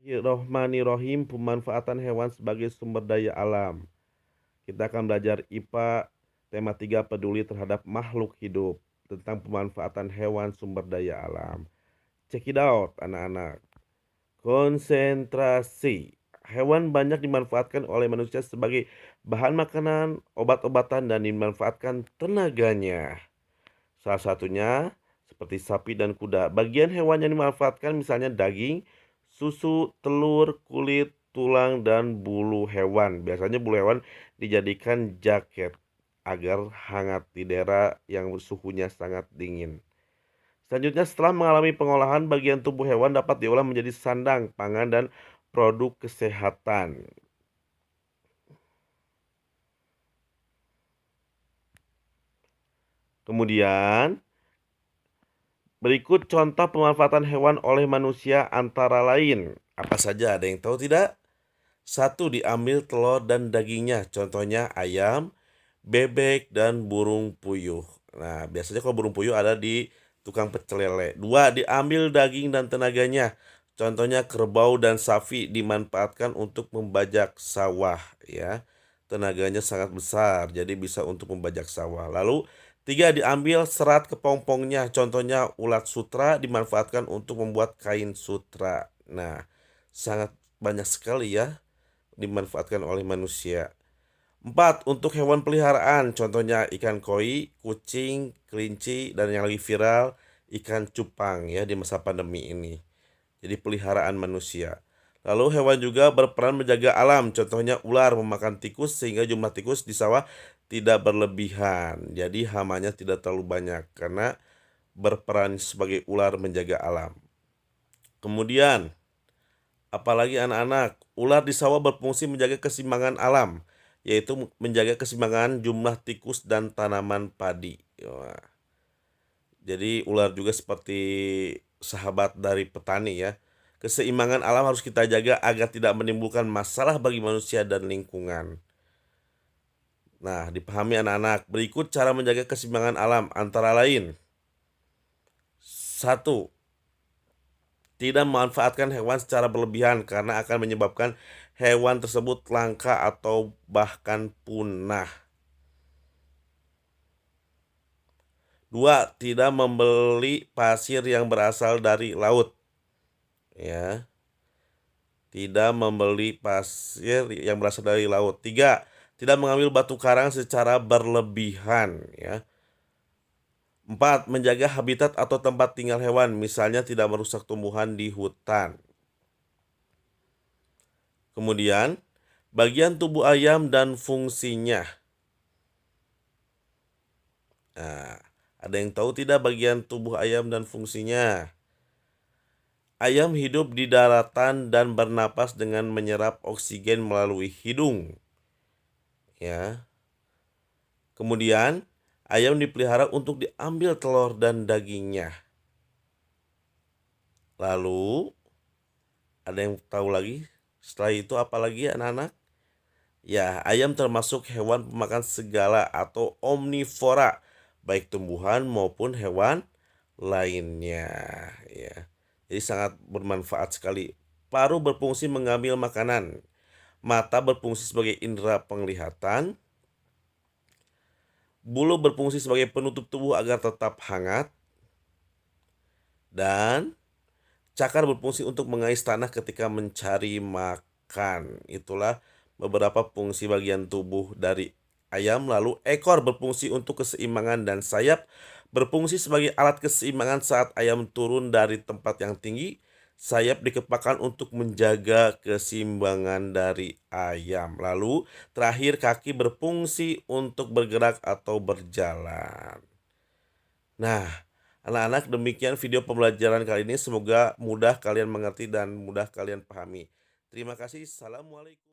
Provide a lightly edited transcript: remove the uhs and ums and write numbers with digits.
Bismillahirrahmanirrahim, pemanfaatan hewan sebagai sumber daya alam. Kita akan belajar IPA tema 3 peduli terhadap makhluk hidup tentang pemanfaatan hewan sumber daya alam. Check it out anak-anak. Konsentrasi. Hewan banyak dimanfaatkan oleh manusia sebagai bahan makanan, obat-obatan, dan dimanfaatkan tenaganya. Salah satunya seperti sapi dan kuda. Bagian hewan yang dimanfaatkan misalnya daging, susu, telur, kulit, tulang, dan bulu hewan. Biasanya bulu hewan dijadikan jaket agar hangat di daerah yang suhunya sangat dingin. Selanjutnya, setelah mengalami pengolahan, bagian tubuh hewan dapat diolah menjadi sandang, pangan, dan produk kesehatan. Kemudian, berikut contoh pemanfaatan hewan oleh manusia antara lain. Apa saja? Ada yang tahu tidak? Satu, diambil telur dan dagingnya. Contohnya ayam, bebek, dan burung puyuh. Nah, biasanya kalau burung puyuh ada di tukang pecel lele. Dua, diambil daging dan tenaganya. Contohnya kerbau dan sapi dimanfaatkan untuk membajak sawah, ya. Tenaganya sangat besar, jadi bisa untuk membajak sawah. Lalu tiga, diambil serat kepompongnya. Contohnya ulat sutra dimanfaatkan untuk membuat kain sutra. Nah, sangat banyak sekali ya dimanfaatkan oleh manusia. Empat, untuk hewan peliharaan, contohnya ikan koi, kucing, kelinci, dan yang lagi viral, ikan cupang ya di masa pandemi ini. Jadi peliharaan manusia. Lalu hewan juga berperan menjaga alam, contohnya ular memakan tikus sehingga jumlah tikus di sawah tidak berlebihan. Jadi hamanya tidak terlalu banyak karena berperan sebagai ular menjaga alam. Kemudian, apalagi anak-anak, ular di sawah berfungsi menjaga keseimbangan alam, yaitu menjaga keseimbangan jumlah tikus dan tanaman padi. Wah, jadi ular juga seperti sahabat dari petani ya. Keseimbangan alam harus kita jaga agar tidak menimbulkan masalah bagi manusia dan lingkungan. Nah, dipahami anak-anak. Berikut cara menjaga keseimbangan alam antara lain. Satu, tidak memanfaatkan hewan secara berlebihan karena akan menyebabkan hewan tersebut langka atau bahkan punah. Dua, tidak membeli pasir yang berasal dari laut. Ya, tidak membeli pasir yang berasal dari laut. Tiga, tidak mengambil batu karang secara berlebihan. Ya. Empat, menjaga habitat atau tempat tinggal hewan, misalnya tidak merusak tumbuhan di hutan. Kemudian, bagian tubuh ayam dan fungsinya. Nah, ada yang tahu tidak bagian tubuh ayam dan fungsinya? Ayam hidup di daratan dan bernapas dengan menyerap oksigen melalui hidung. Ya. Kemudian, ayam dipelihara untuk diambil telur dan dagingnya. Lalu, ada yang tahu lagi? Setelah itu apa lagi anak-anak? Ya, ayam termasuk hewan pemakan segala atau omnivora, baik tumbuhan maupun hewan lainnya. Ya, jadi sangat bermanfaat sekali. Paru berfungsi mengambil makanan. Mata berfungsi sebagai indera penglihatan. Bulu berfungsi sebagai penutup tubuh agar tetap hangat. Dan cakar berfungsi untuk mengais tanah ketika mencari makan. Itulah beberapa fungsi bagian tubuh dari ayam. Lalu ekor berfungsi untuk keseimbangan dan sayap berfungsi sebagai alat keseimbangan saat ayam turun dari tempat yang tinggi. Sayap dikepakkan untuk menjaga keseimbangan dari ayam. Lalu terakhir kaki berfungsi untuk bergerak atau berjalan. Nah, anak-anak, demikian video pembelajaran kali ini. Semoga mudah kalian mengerti dan mudah kalian pahami. Terima kasih. Assalamualaikum.